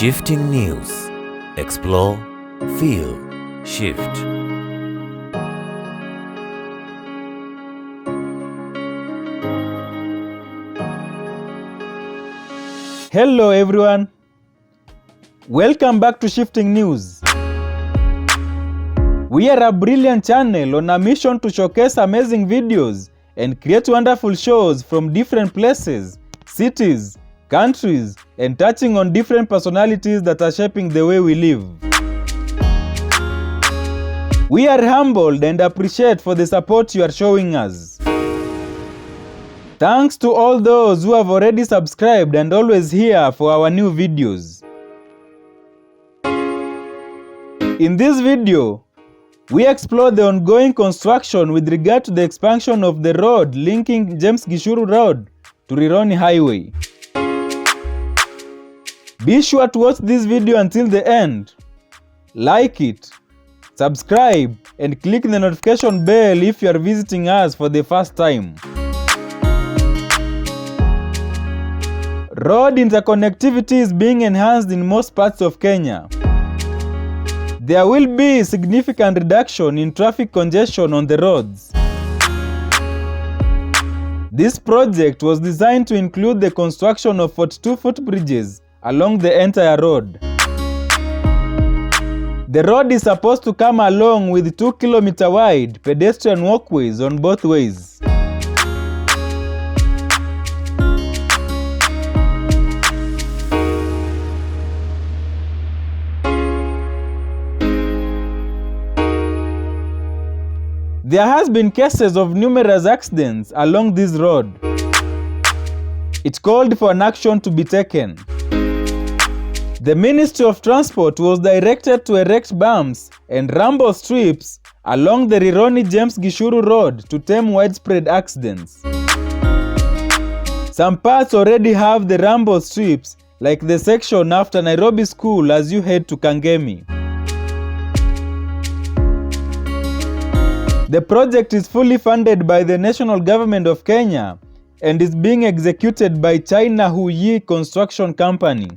Shifting News. Explore, feel, shift. Hello everyone. Welcome back to Shifting News. We are a brilliant channel on a mission to showcase amazing videos and create wonderful shows from different places, cities, countries, and touching on different personalities that are shaping the way we live. We are humbled and appreciate for the support you are showing us. Thanks to all those who have already subscribed and always here for our new videos. In this video, we explore the ongoing construction with regard to the expansion of the road linking James Gichuru Road to Rironi Highway. Be sure to watch this video until the end. Like it, subscribe, and click the notification bell if you are visiting us for the first time. Road interconnectivity is being enhanced in most parts of Kenya. There will be significant reduction in traffic congestion on the roads. This project was designed to include the construction of 42 footbridges along the entire road. The road is supposed to come along with 2-kilometer wide pedestrian walkways on both ways. There has been cases of numerous accidents along this road. It called for an action to be taken. The Ministry of Transport was directed to erect bumps and rumble strips along the Rironi James Gichuru Road to tame widespread accidents. Some parts already have the rumble strips, like the section after Nairobi School as you head to Kangemi. The project is fully funded by the national government of Kenya and is being executed by China Huyi Construction Company.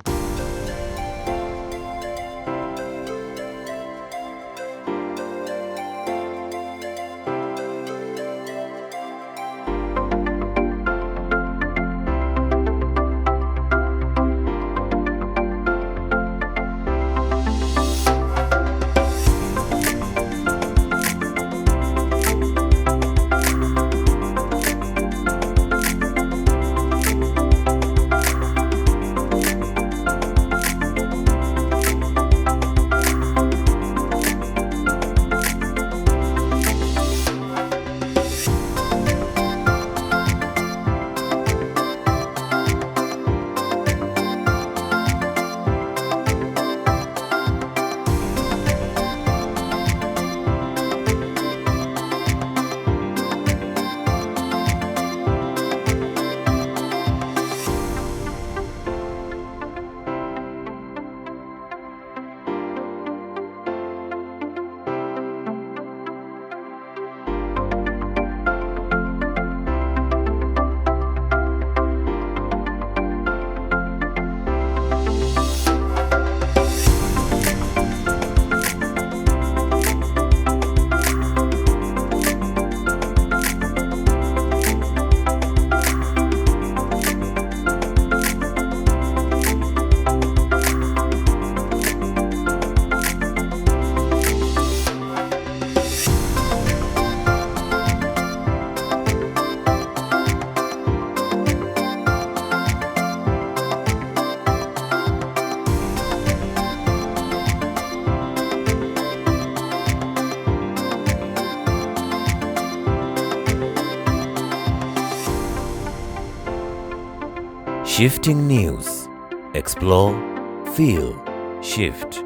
Shifting News. Explore, feel, shift.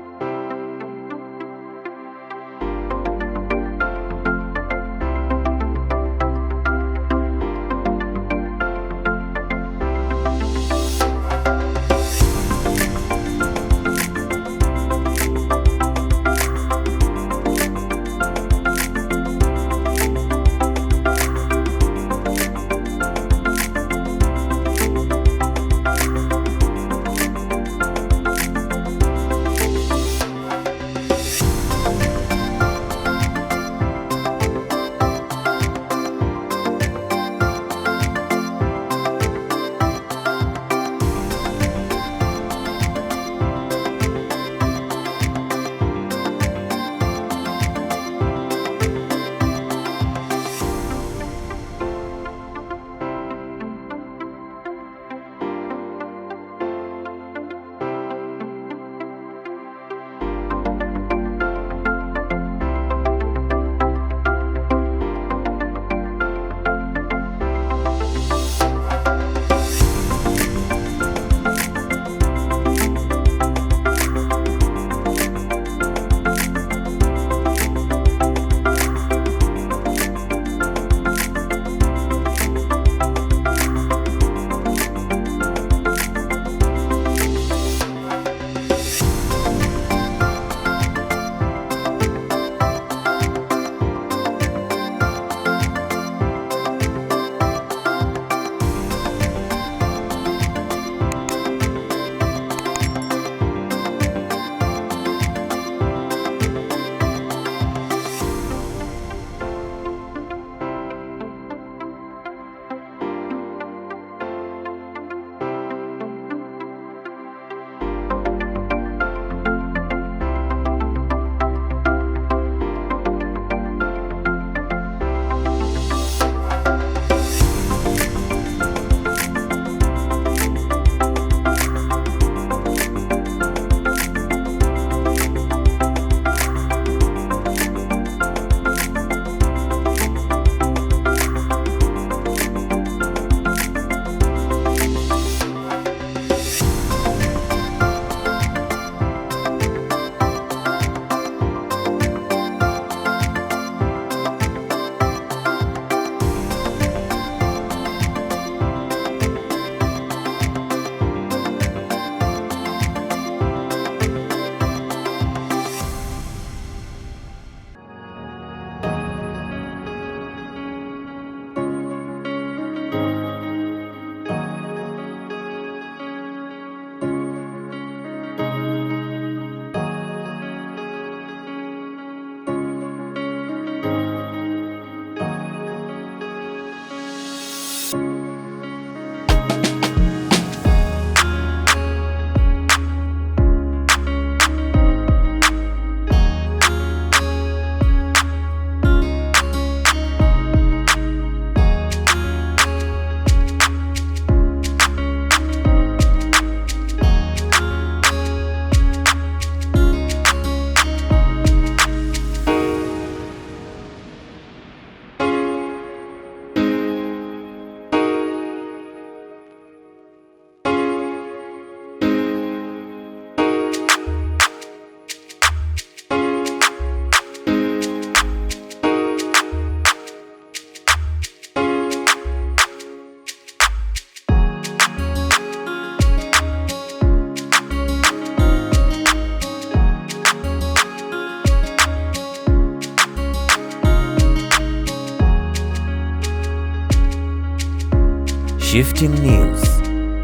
Shifting news.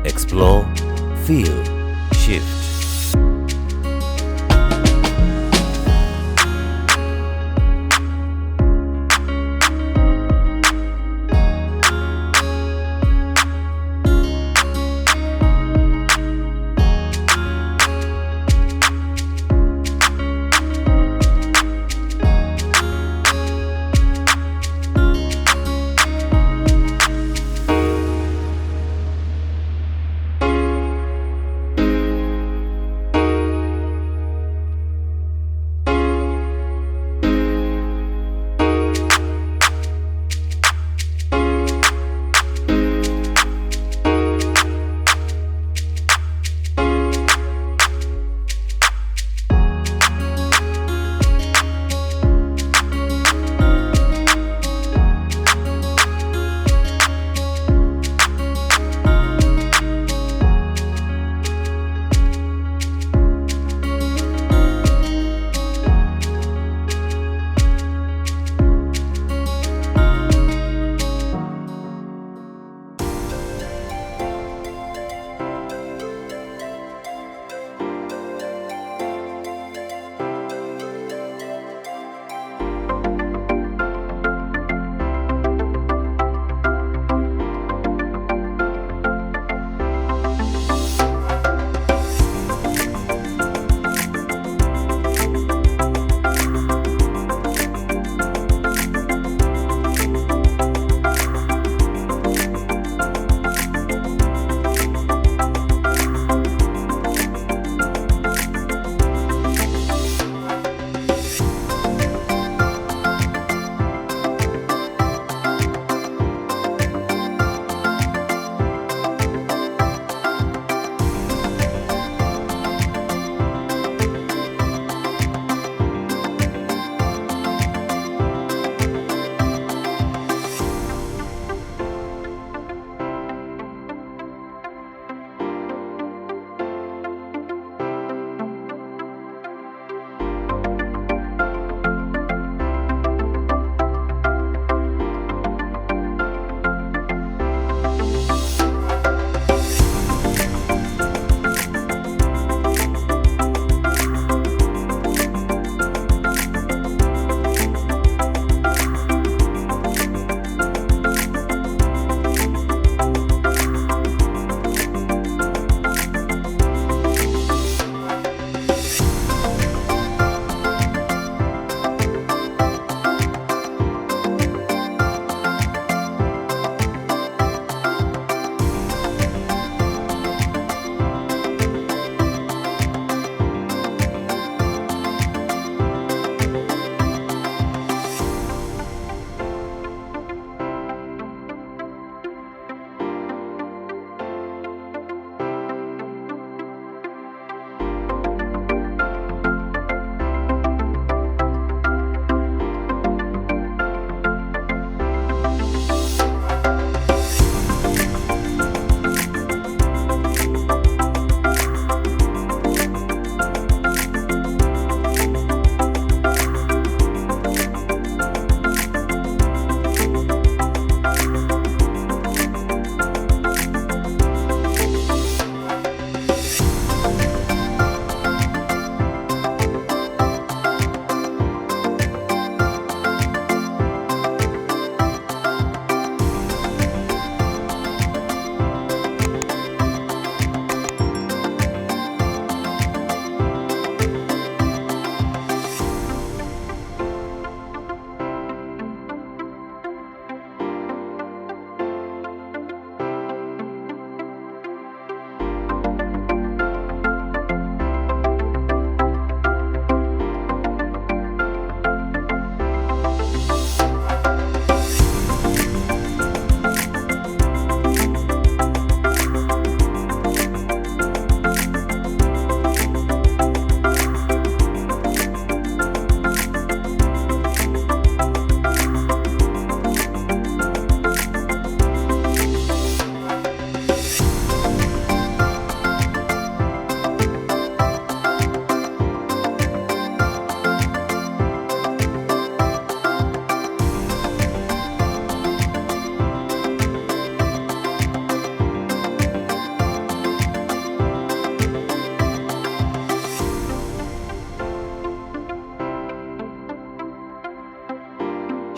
Explore, feel, shift.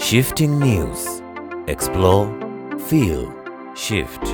Shifting news. Explore, feel, shift.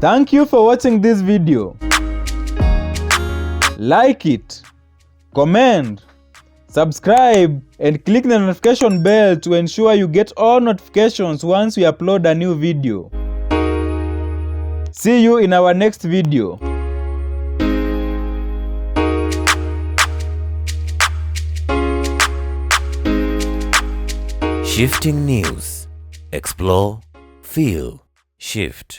Thank you for watching this video. Like it, comment, subscribe, and click the notification bell to ensure you get all notifications once we upload a new video. See you in our next video. Shifting news. Explore, feel, shift.